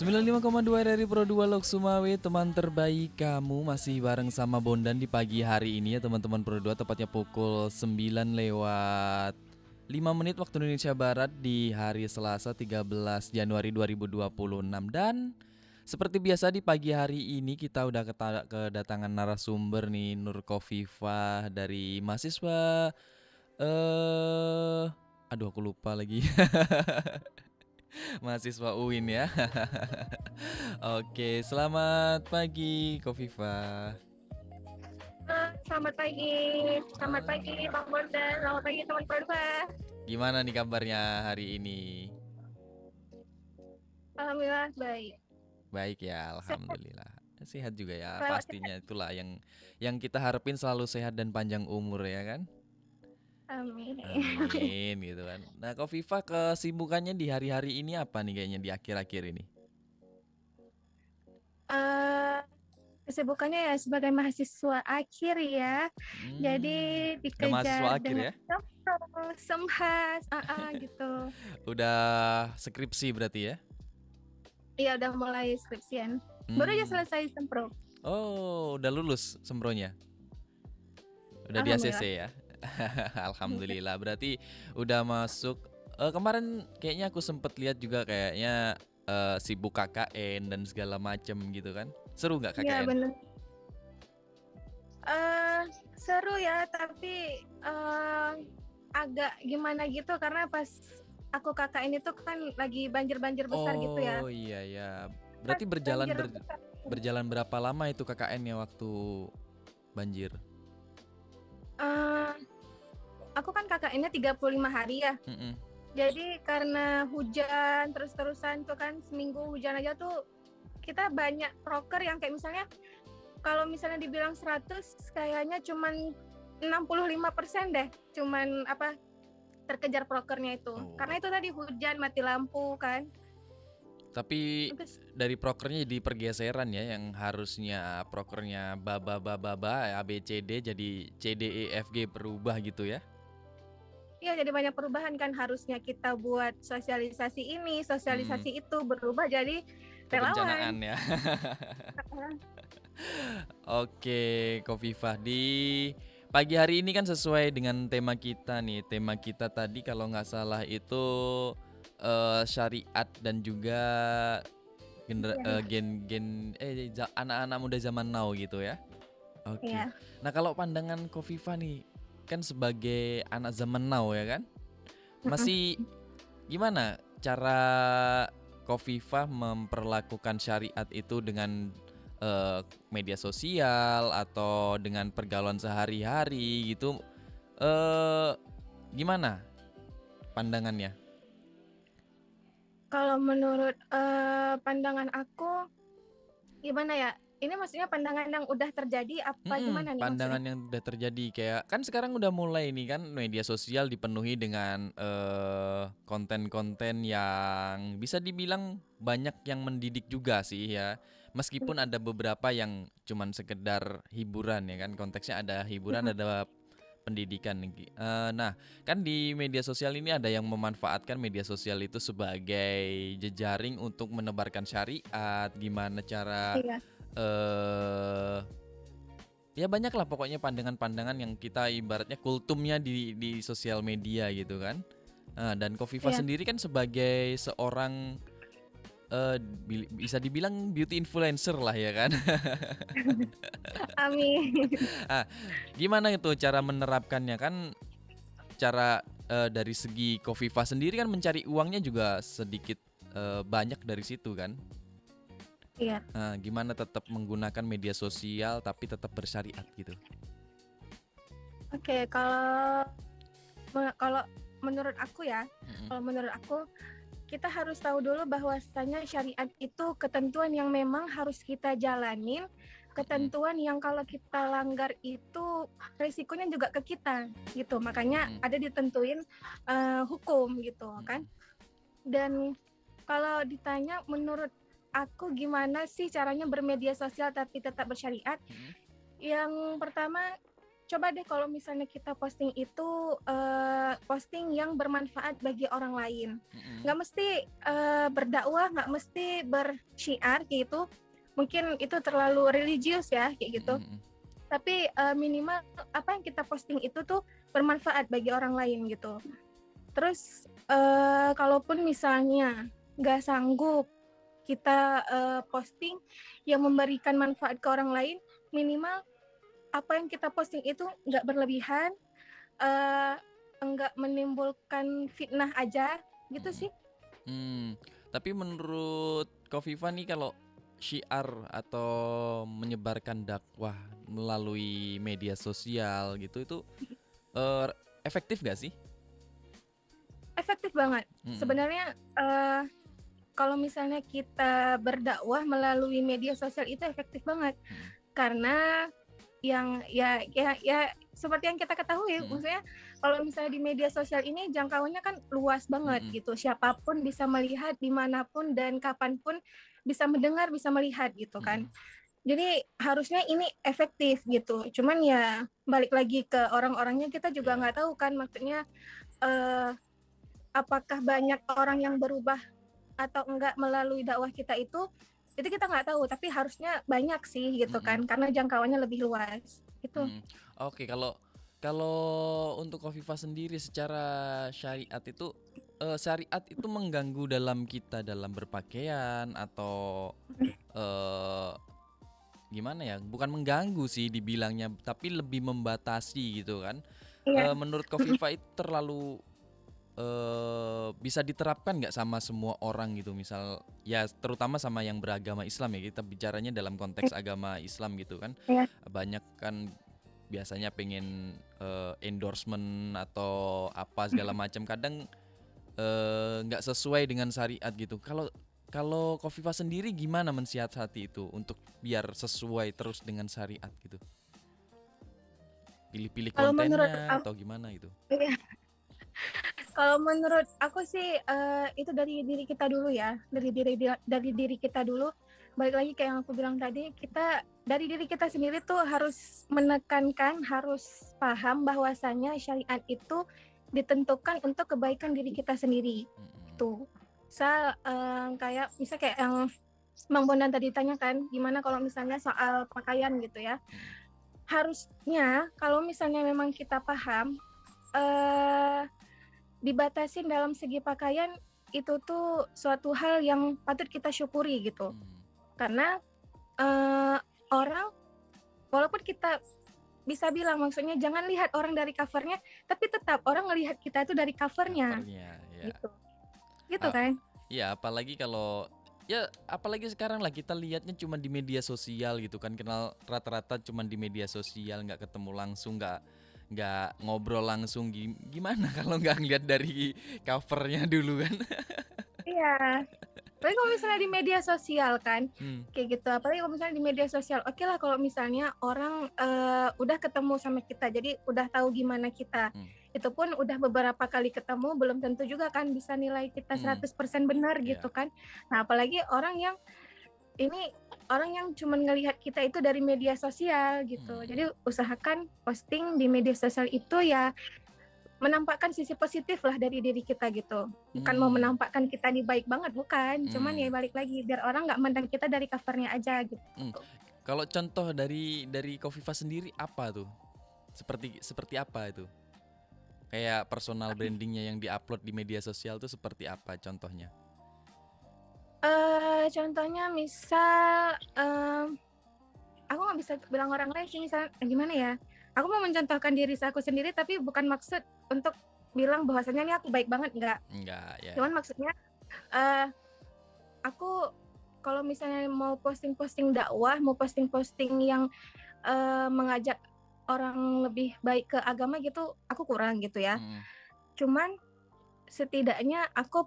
95,2 dari Pro 2 Lok Sumawe, teman terbaik kamu masih bareng sama Bondan di pagi hari ini ya teman-teman Pro 2, tepatnya pukul 9 lewat 5 menit waktu Indonesia Barat di hari Selasa 13 Januari 2026. Dan seperti biasa di pagi hari ini kita udah kedatangan narasumber nih, Nur Khofifah dari mahasiswa aduh aku lupa lagi. Mahasiswa UIN ya. Oke, selamat pagi Khofifah. Selamat pagi, selamat pagi Bang Bondan, selamat pagi teman Produva. Gimana nih kabarnya hari ini? Alhamdulillah baik. Baik ya, Sehat, alhamdulillah. Sehat juga ya, selamat sehat. pastinya itulah yang kita harapin, selalu sehat dan panjang umur ya kan? Amin. Amin gitu kan. Nah, Khofifah kesibukannya di hari-hari ini apa nih kayaknya di akhir-akhir ini? Eh, Kesibukannya ya sebagai mahasiswa akhir ya. Jadi Udah mahasiswa dikejar akhir dengan ya? semhas, gitu. Udah skripsi berarti ya? Iya udah mulai skripsian. Baru aja selesai sempro. Oh, udah lulus sempronya? Udah di ACC Alhamdulillah. ya? Alhamdulillah. Berarti udah masuk. Kemarin kayaknya aku sempet lihat juga kayaknya sibuk KKN dan segala macem gitu kan. Seru nggak Iya KKN? bener. Seru ya, tapi agak gimana gitu karena pas aku KKN itu kan lagi banjir-banjir besar gitu ya. Oh iya ya. Pas Berarti banjir besar. berjalan berapa lama itu KKN-nya waktu banjir? eh, aku kan KKN-nya 35 hari ya. Mm-mm. Jadi karena hujan terus-terusan tuh kan seminggu hujan aja tuh kita banyak proker yang kayak misalnya kalau misalnya dibilang 100 kayaknya cuman 65% deh. Cuman terkejar prokernya itu. Oh. Karena itu tadi hujan mati lampu kan. Tapi Terus, dari prokernya jadi pergeseran ya, yang harusnya prokernya A B C D jadi C D E F G, berubah gitu ya. iya jadi banyak perubahan kan, harusnya kita buat sosialisasi ini, sosialisasi itu berubah jadi Perencanaan relawan. ya. Oke, Khofifah, di pagi hari ini kan sesuai dengan tema kita nih. Tema kita tadi kalau nggak salah itu syariat dan juga anak-anak muda zaman now gitu ya. Oke. Iya. Nah, kalau pandangan Khofifah nih, kan sebagai anak zaman now ya kan, masih gimana cara Khofifah memperlakukan syariat itu dengan media sosial atau dengan pergaulan sehari-hari gitu? Gimana pandangannya? Kalau menurut pandangan aku gimana ya? Ini maksudnya pandangan yang udah terjadi apa gimana nih Pandangan maksudnya? yang udah terjadi, kayak kan sekarang udah mulai nih kan media sosial dipenuhi dengan konten-konten yang bisa dibilang banyak yang mendidik juga sih ya. Meskipun ada beberapa yang cuman sekedar hiburan ya kan, konteksnya ada hiburan, ada pendidikan. Nah, kan di media sosial ini ada yang memanfaatkan media sosial itu sebagai jejaring untuk menebarkan syariat, gimana cara Iya. eh ya banyak lah pokoknya pandangan-pandangan yang kita ibaratnya kultumnya di sosial media gitu kan. Dan Khofifah Iya. sendiri kan sebagai seorang bisa dibilang beauty influencer lah ya kan. Amin. Gimana itu cara menerapkannya kan, cara dari segi Khofifah sendiri kan mencari uangnya juga sedikit banyak dari situ kan. Iya. Gimana tetap menggunakan media sosial tapi tetap bersyariat gitu? Oke, kalau menurut aku ya, kalau menurut aku kita harus tahu dulu bahwasanya syariat itu ketentuan yang memang harus kita jalanin, ketentuan yang kalau kita langgar itu resikonya juga ke kita gitu. Makanya ada ditentuin hukum gitu kan. Dan kalau ditanya menurut aku gimana sih caranya bermedia sosial tapi tetap bersyariat? Yang pertama coba deh kalau misalnya kita posting itu posting yang bermanfaat bagi orang lain. Nggak mesti berdakwah, nggak mesti bersyiar gitu. Mungkin itu terlalu religius ya kayak gitu. Tapi minimal apa yang kita posting itu tuh bermanfaat bagi orang lain gitu. Terus kalaupun misalnya nggak sanggup kita posting yang memberikan manfaat ke orang lain, minimal apa yang kita posting itu nggak berlebihan, nggak menimbulkan fitnah aja gitu sih. Tapi menurut Kofifa nih, kalau syiar atau menyebarkan dakwah melalui media sosial gitu itu efektif gak sih? Efektif banget. Sebenarnya kalau misalnya kita berdakwah melalui media sosial itu efektif banget. Karena yang ya seperti yang kita ketahui, maksudnya kalau misalnya di media sosial ini jangkauannya kan luas banget gitu. Siapapun bisa melihat dimanapun dan kapanpun bisa mendengar, bisa melihat gitu kan. Jadi harusnya ini efektif gitu. Cuman ya balik lagi ke orang-orangnya, kita juga nggak tahu kan, maksudnya apakah banyak orang yang berubah atau enggak melalui dakwah kita itu kita nggak tahu, tapi harusnya banyak sih gitu kan, karena jangkauannya lebih luas gitu. Oke, kalau untuk Kofifa sendiri secara syariat itu syariat itu mengganggu dalam kita dalam berpakaian atau gimana ya? Bukan mengganggu sih dibilangnya, tapi lebih membatasi gitu kan. Menurut Kofifa itu terlalu bisa diterapkan nggak sama semua orang gitu, misal ya terutama sama yang beragama Islam ya, kita bicaranya dalam konteks agama Islam gitu kan. Banyak kan biasanya pengen endorsement atau apa segala macam, kadang nggak sesuai dengan syariat gitu. Kalau Kofifa sendiri gimana mensiasati itu untuk biar sesuai terus dengan syariat gitu? Pilih-pilih kontennya atau gimana gitu? Kalau menurut aku sih itu dari diri kita dulu ya, dari diri kita dulu. Balik lagi kayak yang aku bilang tadi, kita dari diri kita sendiri tuh harus menekankan, harus paham bahwasanya syariat itu ditentukan untuk kebaikan diri kita sendiri. Tuh, kayak yang Bang Bondan tadi tanyakan, gimana kalau misalnya soal pakaian gitu ya. Harusnya kalau misalnya memang kita paham, dibatasin dalam segi pakaian itu tuh suatu hal yang patut kita syukuri gitu. Karena orang, walaupun kita bisa bilang, maksudnya jangan lihat orang dari covernya, tapi tetap orang ngelihat kita itu dari covernya ya. gitu kan. Iya, apalagi sekarang lah kita lihatnya cuma di media sosial gitu kan, kenal rata-rata cuma di media sosial, nggak ketemu langsung, nggak ngobrol langsung. Gimana kalau nggak ngeliat dari covernya dulu kan? Iya. Tapi kalau misalnya di media sosial kan, kayak gitu. Apalagi kalau misalnya di media sosial, oke lah kalau misalnya orang udah ketemu sama kita, jadi udah tahu gimana kita. Itu pun udah beberapa kali ketemu, belum tentu juga kan bisa nilai kita 100% benar gitu kan. Nah apalagi orang yang cuma ngelihat kita itu dari media sosial gitu. Jadi usahakan posting di media sosial itu ya menampakkan sisi positif lah dari diri kita gitu. Bukan mau menampakkan kita nih baik banget, bukan. Cuman ya balik lagi biar orang nggak mandang kita dari covernya aja gitu. Kalau contoh dari Kofifa sendiri apa tuh? Seperti apa itu? Kayak personal brandingnya yang diupload di media sosial tuh seperti apa contohnya? Contohnya misal aku nggak bisa bilang orang lain sih, misal gimana ya, aku mau mencontohkan diri aku sendiri tapi bukan maksud untuk bilang bahwasanya ini aku baik banget, enggak ya. Cuman maksudnya aku kalau misalnya mau posting dakwah, mau posting yang mengajak orang lebih baik ke agama gitu, aku kurang gitu ya. Cuman setidaknya aku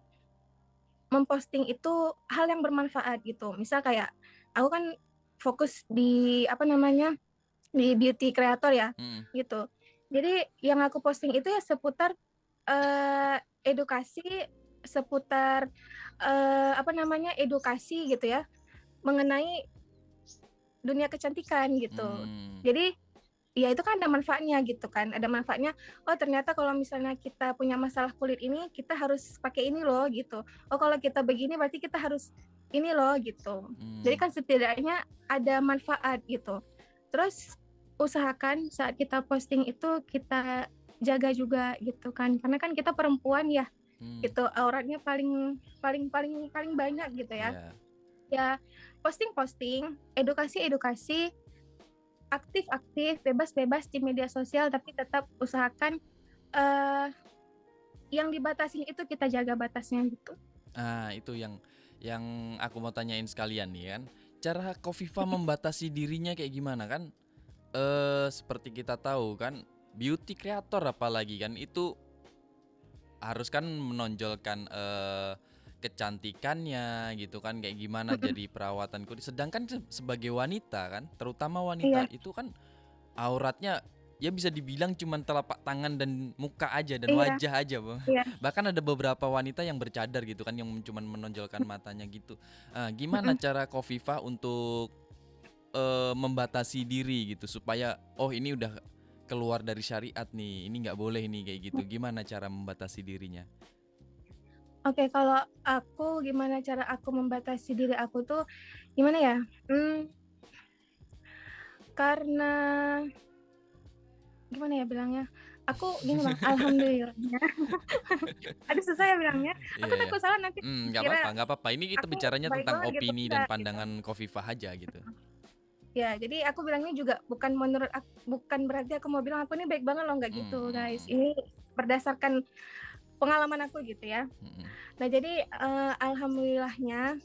memposting itu hal yang bermanfaat gitu. Misal kayak aku kan fokus di di beauty creator ya, gitu. Jadi yang aku posting itu ya seputar edukasi, seputar edukasi gitu ya, mengenai dunia kecantikan gitu. Jadi ya itu kan ada manfaatnya gitu kan, ada manfaatnya. Oh ternyata kalau misalnya kita punya masalah kulit ini, kita harus pakai ini loh gitu. Oh kalau kita begini berarti kita harus ini loh gitu. Jadi kan setidaknya ada manfaat gitu. Terus usahakan saat kita posting itu kita jaga juga gitu kan, karena kan kita perempuan ya, gitu auratnya paling paling paling paling banyak gitu ya. Iya. Ya posting-posting, edukasi-edukasi, aktif-aktif, bebas-bebas di media sosial, tapi tetap usahakan yang dibatasin itu kita jaga batasnya gitu. Itu yang aku mau tanyain sekalian nih kan. Cara Kofifa membatasi dirinya kayak gimana kan? Seperti kita tahu kan, beauty creator apalagi kan itu harus kan menonjolkan kecantikannya gitu kan, kayak gimana jadi perawatan kulit. Sedangkan sebagai wanita kan, terutama wanita Iya, itu kan auratnya ya bisa dibilang cuman telapak tangan dan muka aja dan iya, wajah aja, Bang. iya. Bahkan ada beberapa wanita yang bercadar gitu kan, yang cuman menonjolkan matanya gitu. Gimana cara Kofifa untuk membatasi diri gitu supaya oh ini udah keluar dari syariat nih, ini nggak boleh nih kayak gitu. Gimana cara membatasi dirinya? Oke, kalau aku gimana cara aku membatasi diri aku tuh gimana ya? Karena gimana ya bilangnya? Aku gini Bang, alhamdulillahnya. Aduh susah ya bilangnya. Iya Aku ya. takut salah nanti Nggak kira apa-apa, nggak apa-apa. Ini kita aku bicaranya baik tentang banget gitu, opini dan enggak gitu. pandangan Kofifa aja gitu. Ya, jadi aku bilangnya juga bukan menurut aku, bukan berarti aku mau bilang aku ini baik banget loh, nggak gitu guys. Ini berdasarkan pengalaman aku gitu ya. Nah jadi alhamdulillahnya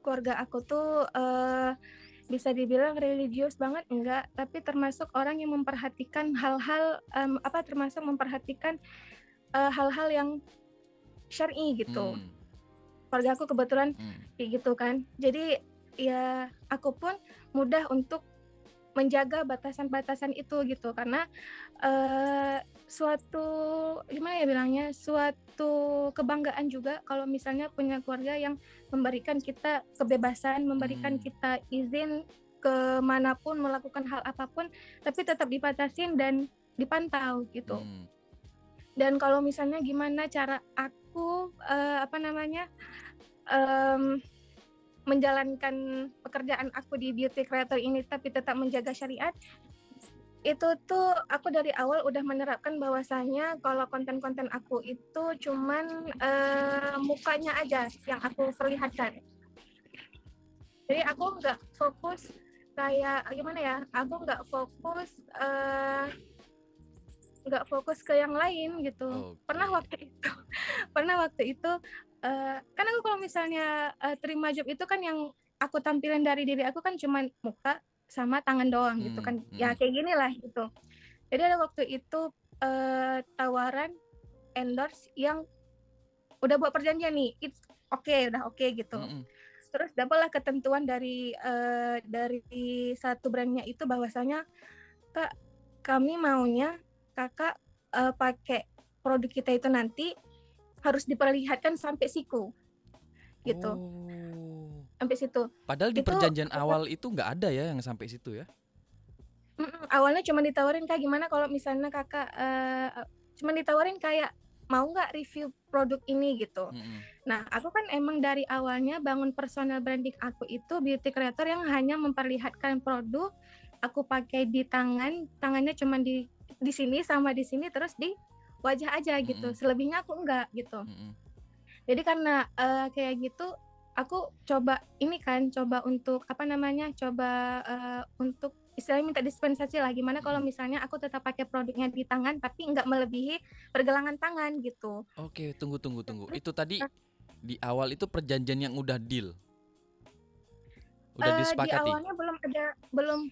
keluarga aku tuh bisa dibilang religius banget enggak, tapi termasuk orang yang memperhatikan hal-hal termasuk memperhatikan hal-hal yang syar'i gitu. Keluarga aku kebetulan kayak gitu kan. Jadi ya aku pun mudah untuk menjaga batasan-batasan itu gitu, karena suatu gimana ya bilangnya, suatu kebanggaan juga kalau misalnya punya keluarga yang memberikan kita kebebasan, memberikan kita izin kemanapun melakukan hal apapun, tapi tetap dibatasin dan dipantau gitu. Dan kalau misalnya gimana cara aku menjalankan pekerjaan aku di beauty creator ini tapi tetap menjaga syariat, itu tuh aku dari awal udah menerapkan bahwasanya kalau konten-konten aku itu cuman mukanya aja yang aku perlihatkan. Jadi aku nggak fokus kayak gimana ya, aku nggak fokus ke yang lain gitu. Pernah waktu itu kan aku kalau misalnya terima job itu kan yang aku tampilin dari diri aku kan cuma muka sama tangan doang gitu kan, ya kayak gini lah gitu. Jadi ada waktu itu tawaran endorse yang udah buat perjanjian nih, udah oke gitu. Terus dapatlah ketentuan dari satu brandnya itu bahwasanya, Kak, kami maunya kakak pakai produk kita itu nanti harus diperlihatkan sampai siku gitu. Sampai situ. Padahal di perjanjian awal itu nggak ada ya yang sampai situ ya? Awalnya cuma ditawarin Kak, gimana kalau misalnya kakak cuma ditawarin kayak mau nggak review produk ini gitu. Nah aku kan emang dari awalnya bangun personal branding aku itu beauty creator yang hanya memperlihatkan produk aku pakai di tangannya cuma di sini sama di sini, terus di wajah aja gitu. Selebihnya aku enggak gitu. Jadi karena kayak gitu aku coba untuk untuk istilahnya minta dispensasi lah, gimana kalau misalnya aku tetap pakai produknya di tangan tapi enggak melebihi pergelangan tangan gitu. Oke, tunggu. Itu tadi di awal itu perjanjian yang udah deal. Udah disepakati. Di awalnya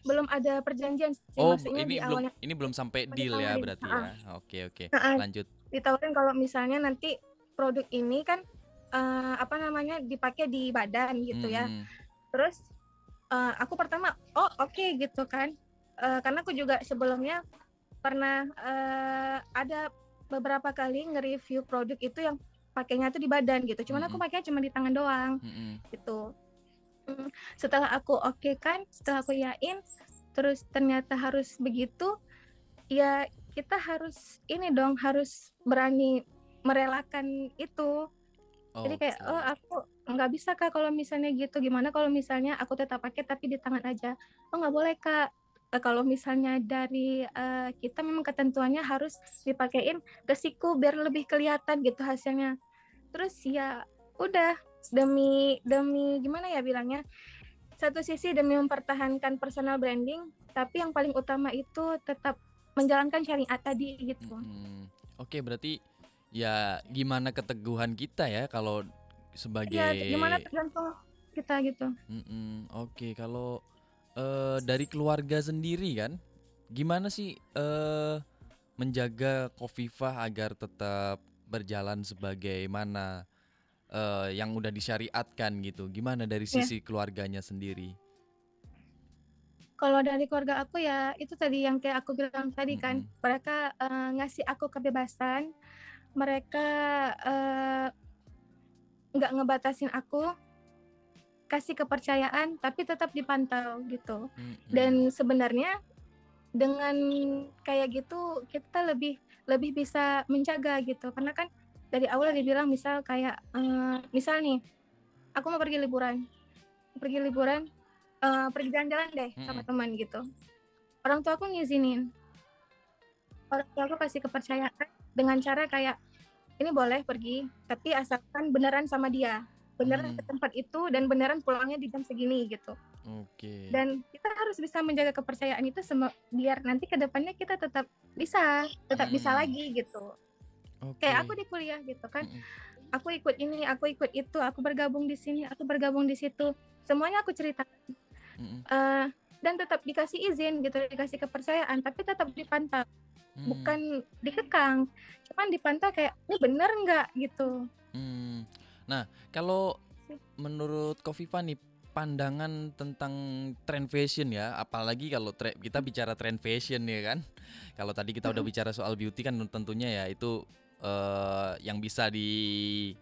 belum ada perjanjian sih, maksudnya di awalnya ini belum sampai deal ya berarti ya. Oke. Lanjut. Ditawarin kalau misalnya nanti produk ini kan dipakai di badan gitu ya. Terus aku pertama oke gitu kan. Karena aku juga sebelumnya pernah ada beberapa kali nge-review produk itu yang pakainya tuh di badan gitu. Cuman aku pakainya cuma di tangan doang gitu. Setelah aku setelah aku yain, terus ternyata harus begitu, ya kita harus ini dong, harus berani merelakan itu. Jadi kayak, "Oh, Oke. aku nggak bisa, Kak, kalau misalnya gitu. Gimana kalau misalnya aku tetap pakai tapi di tangan aja?" "Oh, nggak boleh, Kak. Kalau misalnya dari, kita memang ketentuannya harus dipakein ke siku biar lebih kelihatan gitu hasilnya." Terus ya udah, demi demi gimana ya bilangnya, satu sisi demi mempertahankan personal branding, tapi yang paling utama itu tetap menjalankan syariat tadi gitu. Mhm. Oke, berarti ya gimana keteguhan kita ya kalau Iya, gimana sebagai tergantung kita gitu. oke, kalau dari keluarga sendiri kan, gimana sih menjaga Khofifah agar tetap berjalan sebagaimana yang udah disyariatkan gitu? Gimana dari Ya. sisi keluarganya sendiri? Kalau dari keluarga aku ya itu tadi yang kayak aku bilang tadi kan, Mm-mm. mereka, ngasih aku kebebasan, mereka, eee, nggak ngebatasin aku, kasih kepercayaan, tapi tetap dipantau gitu. Mm-mm. Dan sebenarnya dengan kayak gitu kita lebih lebih bisa menjaga gitu, karena kan dari awal dibilang misal kayak, misal nih, aku mau pergi liburan, pergi jalan-jalan deh sama Mm-mm. teman gitu, orang tua aku ngizinin. Orang tua aku kasih kepercayaan dengan cara kayak, "Ini boleh pergi, tapi asalkan beneran sama dia, beneran ke Mm. tempat itu dan beneran pulangnya di jam segini," gitu. Oke. Dan kita harus bisa menjaga kepercayaan itu biar nanti ke depannya kita tetap bisa Mm. lagi gitu. Kayak aku Oke. di kuliah gitu kan, Mm-mm. aku ikut ini, aku ikut itu, aku bergabung di sini, aku bergabung di situ, semuanya aku cerita, Mm-mm. dan tetap dikasih izin gitu, dikasih kepercayaan, tapi tetap dipantau. Mm. Bukan dikekang, cuman dipantau kayak, "Ini bener nggak?" Gitu. Mm. Nah, kalau menurut Kofifa nih, pandangan tentang tren fashion ya, apalagi kalau kita bicara tren fashion ya kan. Kalau tadi kita udah bicara soal beauty kan tentunya ya itu yang bisa di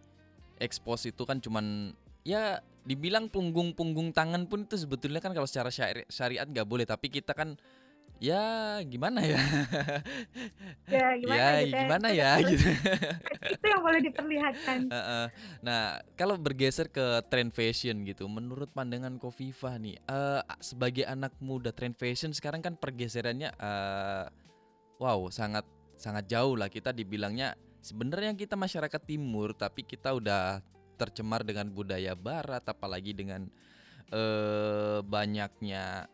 expose itu kan cuman ya dibilang punggung tangan pun itu sebetulnya kan kalau secara syariat nggak boleh, tapi kita kan ya gimana ya. Ya gimana Ya gitu ya, gimana tetap ya harus gitu. itu yang boleh diperlihatkan. Heeh. Nah, kalau bergeser ke tren fashion gitu, menurut pandangan Kofifa nih, sebagai anak muda, tren fashion sekarang kan pergeserannya, wow, sangat sangat jauh lah. Kita dibilangnya sebenarnya kita masyarakat timur, tapi kita udah tercemar dengan budaya barat, apalagi dengan banyaknya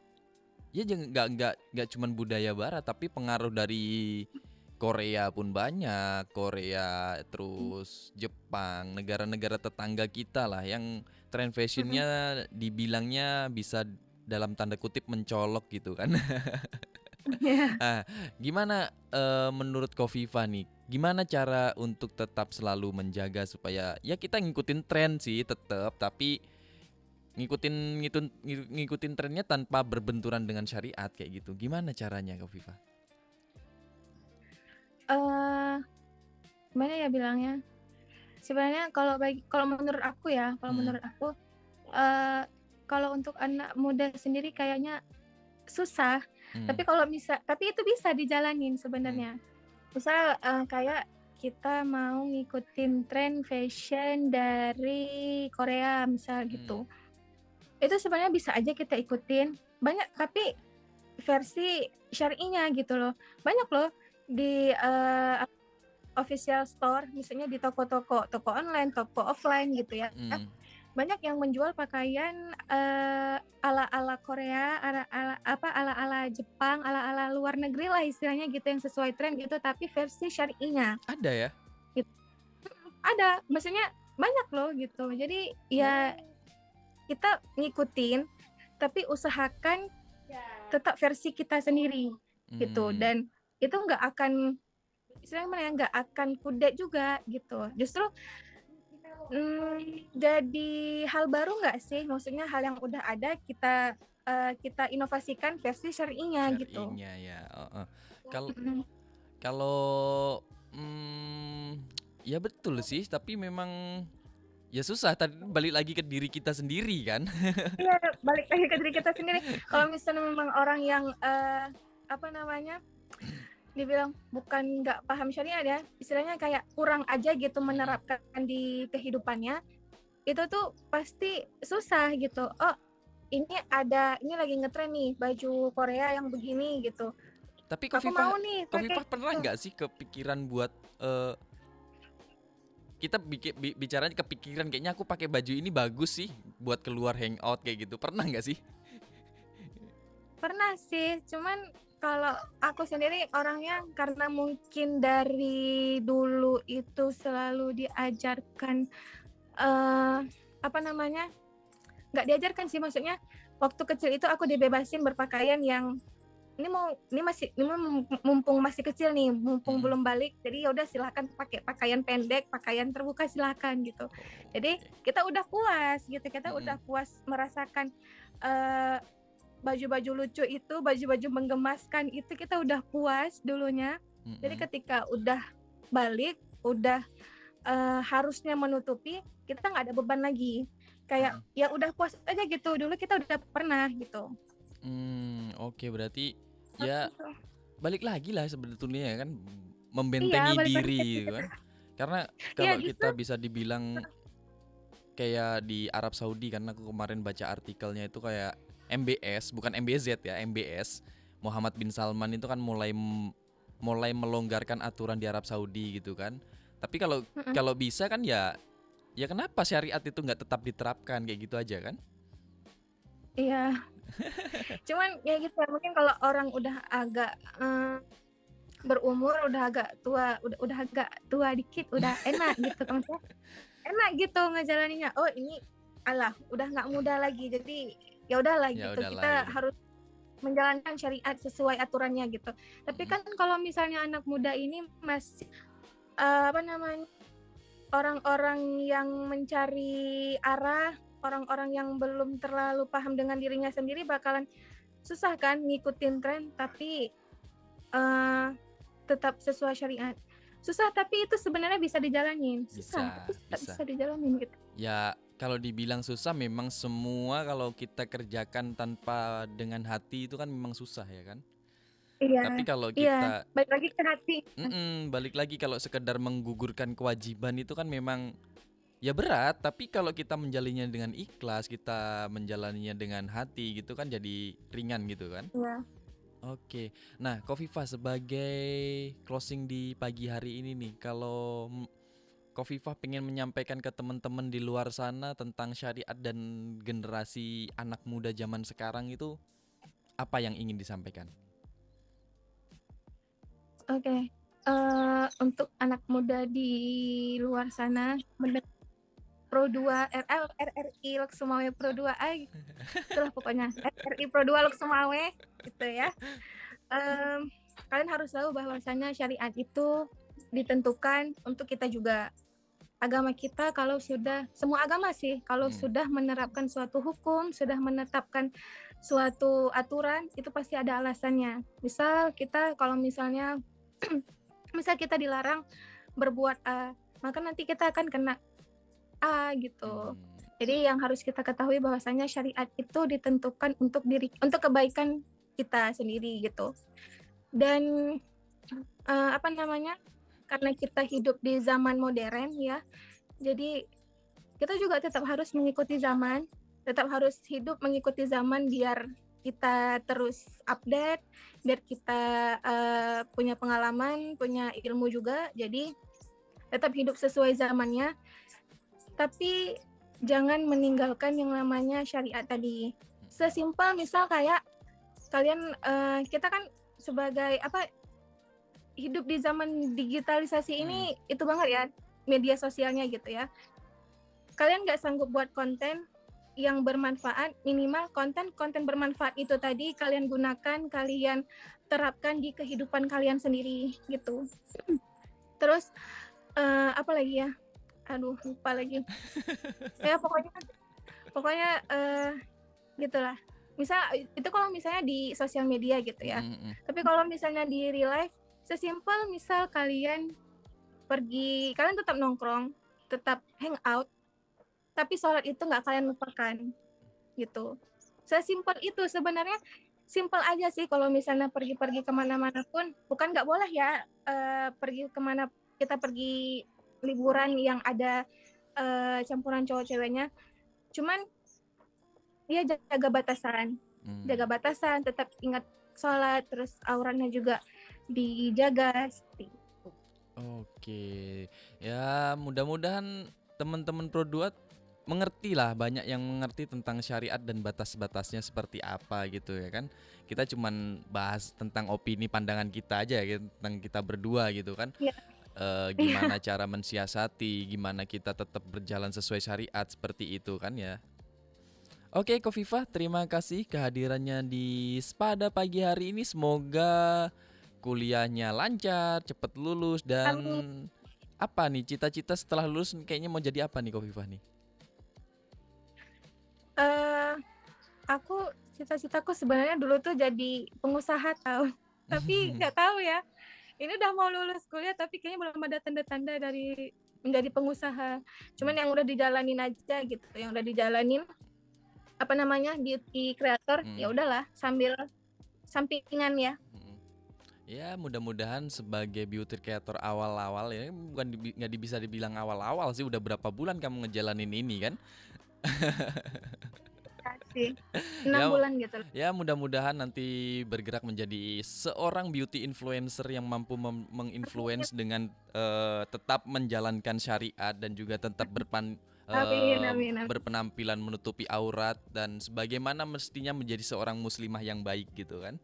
ya nggak cuman budaya barat, tapi pengaruh dari Korea pun banyak, Korea terus Jepang, negara-negara tetangga kita lah yang tren Mhm. fashionnya dibilangnya bisa dalam tanda kutip mencolok gitu kan. Iya. Ah, gimana menurut Kofifa nih? Gimana cara untuk tetap selalu menjaga supaya ya kita ngikutin tren sih tetap, tapi ngikutin trennya tanpa berbenturan dengan syariat kayak gitu. Gimana caranya Kofifa? Eee, Gimana ya bilangnya, sebenarnya kalau menurut aku ya, kalau Mm-mm. menurut aku, eee, kalau untuk anak muda sendiri kayaknya susah, Mm. tapi itu bisa dijalanin Mm. sebenarnya. Misal, kayak kita mau ngikutin tren fashion dari Korea misal Mm. gitu, itu sebenarnya bisa aja kita ikutin, banyak tapi versi syar'inya gitu loh. Banyak loh di, official store, misalnya di toko online, toko offline gitu ya. Mm. Banyak yang menjual pakaian, ala-ala Korea, ala-ala Jepang, ala-ala luar negeri lah istilahnya gitu yang sesuai tren gitu, tapi versi syar'inya. Ada ya? Git ada, maksudnya banyak loh gitu. Jadi ya Oh. kita ngikutin, tapi usahakan tetap versi kita sendiri gitu, Hmm. dan itu nggak akan istilahnya gimana ya, nggak akan kudet juga gitu. Justru, jadi hal baru nggak sih? Maksudnya hal yang udah ada kita inovasikan versi syar'inya gitu. Syar'inya ya. Heeh. Kal Mhm. kalau ya betul sih, tapi memang Ya susah, tadi balik lagi ke diri kita sendiri kan. Iya, balik lagi ke diri kita sendiri. Kalau misalnya memang orang yang apa namanya, dibilang bukan nggak paham syariat ya, istilahnya kayak kurang aja gitu menerapkan di kehidupannya, itu tuh pasti susah gitu. Oh, ini lagi ngetren nih baju Korea yang begini gitu. Tapi Aku mau nih pakai Kofifah pernah gitu. nggak sih kepikiran buat eh, kita bicaranya kepikiran kayaknya aku pakai baju ini bagus sih buat keluar hangout kayak gitu. Pernah nggak sih? Pernah sih, cuman kalau aku sendiri orangnya karena mungkin dari dulu itu selalu diajarkan apa namanya, nggak diajarkan sih, maksudnya waktu kecil itu aku dibebasin berpakaian yang ini mumpung masih kecil nih, mumpung belum balik, jadi ya udah silakan pakai pakaian pendek, pakaian terbuka silakan gitu. Jadi Oke. kita udah puas gitu, kita Mm-mm. udah puas merasakan eh, baju-baju lucu itu, baju-baju menggemaskan itu kita udah puas dulunya. Jadi Mm-mm. ketika udah balik, udah harusnya menutupi, kita nggak ada beban lagi. Kayak Mm-mm. ya udah puas aja gitu. Dulu kita udah pernah gitu. Oke, berarti ya Gitu. balik lagi lah sebetulnya ya kan, Iya, membentengi balik lagi ke diri kita. gitu kan. Karena Iya kalau justru. kita bisa dibilang kayak di Arab Saudi kan, aku kemarin baca artikelnya itu kayak MBS, bukan MBZ ya, MBS. Muhammad bin Salman itu kan mulai melonggarkan aturan di Arab Saudi gitu kan. Tapi kalau Mm-mm. kalau bisa kan ya kenapa syariat itu nggak tetap diterapkan kayak gitu aja kan? Iya. Cuman ya gitu ya, mungkin kalau orang udah agak berumur, udah agak tua, udah agak tua dikit, udah enak gitu kan, maksudnya enak gitu ngejalaninnya. Oh ini alah udah nggak muda lagi, jadi ya udahlah Ya gitu, udahlah kita gitu. harus menjalankan syariat sesuai aturannya gitu. Tapi Mm-mm. kan kalau misalnya anak muda ini masih apa namanya, orang-orang yang mencari arah, orang-orang yang belum terlalu paham dengan dirinya sendiri bakalan susah kan ngikutin tren tapi eh, tetap sesuai syariat. Susah tapi itu sebenarnya bisa dijalanin. Susah Bisa, tapi tetap bisa. bisa dijalanin gitu. Ya kalau dibilang susah memang semua kalau kita kerjakan tanpa dengan hati itu kan memang susah ya kan. Iya, Tapi kalau iya. kita Balik lagi ke hati. balik lagi kalau sekedar menggugurkan kewajiban itu kan memang ya berat. Tapi kalau kita menjalannya dengan ikhlas, kita menjalaninya dengan hati gitu kan jadi ringan gitu kan. Iya. Oke, nah Kofifa sebagai closing di pagi hari ini nih, kalau Kofifa pengen menyampaikan ke teman-teman di luar sana tentang syariat dan generasi anak muda zaman sekarang itu apa yang ingin disampaikan? Oke. Untuk anak muda di luar sana Pro 2 RRI Lok Sumawe Pro 2 A itulah pokoknya RRI Pro 2 Lok Sumawe gitu ya. Kalian harus tahu bahwasanya syariat itu ditentukan untuk kita juga. Agama kita kalau sudah, semua agama sih, kalau Hmm. sudah menerapkan suatu hukum, sudah menetapkan suatu aturan, itu pasti ada alasannya. Misal kita kalau misalnya misal kita dilarang berbuat A, maka nanti kita akan kena A gitu. Hmm. Jadi yang harus kita ketahui bahwasanya syariat itu ditentukan untuk kebaikan kita sendiri gitu. Dan apa namanya? Karena kita hidup di zaman modern ya. Jadi kita juga tetap harus mengikuti zaman, tetap harus hidup mengikuti zaman biar kita terus update, biar kita punya pengalaman, punya ilmu juga. Jadi tetap hidup sesuai zamannya, tapi jangan meninggalkan yang namanya syariat tadi. Sesimpel misal kayak kalian kita kan sebagai apa hidup di zaman digitalisasi ini itu banget ya media sosialnya gitu ya. Kalian nggak sanggup buat konten yang bermanfaat, minimal konten bermanfaat itu tadi kalian gunakan, kalian terapkan di kehidupan kalian sendiri gitu. Terus apa lagi ya? Aduh lupa lagi. Ya pokoknya gitulah. Misal itu kalau misalnya di sosial media gitu ya. Tapi kalau misalnya di real life, sesimpel misal kalian pergi, kalian tetap nongkrong, tetap hangout, tapi sholat itu nggak kalian lupakan gitu. Sesimpel itu sebenarnya, simpel aja sih. Kalau misalnya pergi-pergi kemana-mana pun, bukan nggak boleh ya pergi kemana, kita pergi liburan yang ada campuran cowok ceweknya, cuman ya jaga batasan, tetap ingat sholat, terus auratnya juga dijaga seperti itu. Oke, ya mudah-mudahan teman-teman Pro 2 mengerti lah, banyak yang mengerti tentang syariat dan batas-batasnya seperti apa gitu ya kan. Kita cuman bahas tentang opini pandangan kita aja ya, tentang kita berdua gitu kan. Ya, Gimana cara mensiasati, gimana kita tetap berjalan sesuai syariat seperti itu kan ya. Oke Kofifah, terima kasih kehadirannya di Spada pagi hari ini. Semoga kuliahnya lancar, cepet lulus, dan amin. apa nih cita-cita setelah lulus kayaknya mau jadi apa nih Kofifah nih? Eh, aku cita-citaku sebenarnya dulu tuh jadi pengusaha tahu, tapi nggak tahu ya. Ini udah mau lulus kuliah tapi kayaknya belum ada tanda-tanda dari menjadi pengusaha. Cuman yang udah dijalanin aja gitu, yang udah dijalanin apa namanya beauty creator, ya udahlah sambil sampingan ya. Ya mudah-mudahan sebagai beauty creator awal-awal ya, bukan nggak bisa dibilang awal-awal sih, udah berapa bulan kamu ngejalanin ini kan? Kasih Ya, 6 bulan gitu. ya mudah-mudahan nanti bergerak menjadi seorang beauty influencer yang mampu menginfluence dengan tetap menjalankan syariat dan juga tetap Amin, amin, amin. berpenampilan menutupi aurat dan sebagaimana mestinya menjadi seorang muslimah yang baik gitu kan.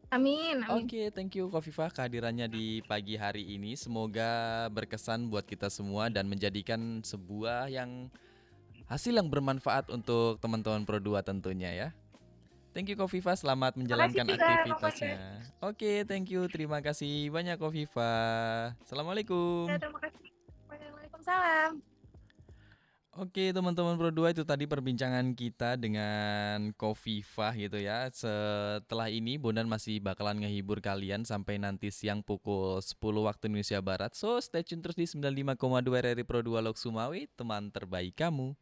Amin, amin. Oke, thank you Kofifah kehadirannya di pagi hari ini. Semoga berkesan buat kita semua dan menjadikan sebuah hasil yang bermanfaat untuk teman-teman Pro 2 tentunya ya. Thank you Kofifah, selamat Makasih menjalankan juga, aktivitasnya. Oke, thank you, terima kasih banyak Kofifah. Assalamualaikum. terima kasih. Waalaikumsalam. Oke teman-teman Pro 2, itu tadi perbincangan kita dengan Kofifah gitu ya. Setelah ini Bondan masih bakalan ngehibur kalian sampai nanti siang pukul 10 waktu Indonesia Barat. So stay tune terus di 95,2 RRI Pro 2 Lok Sumawi, teman terbaik kamu.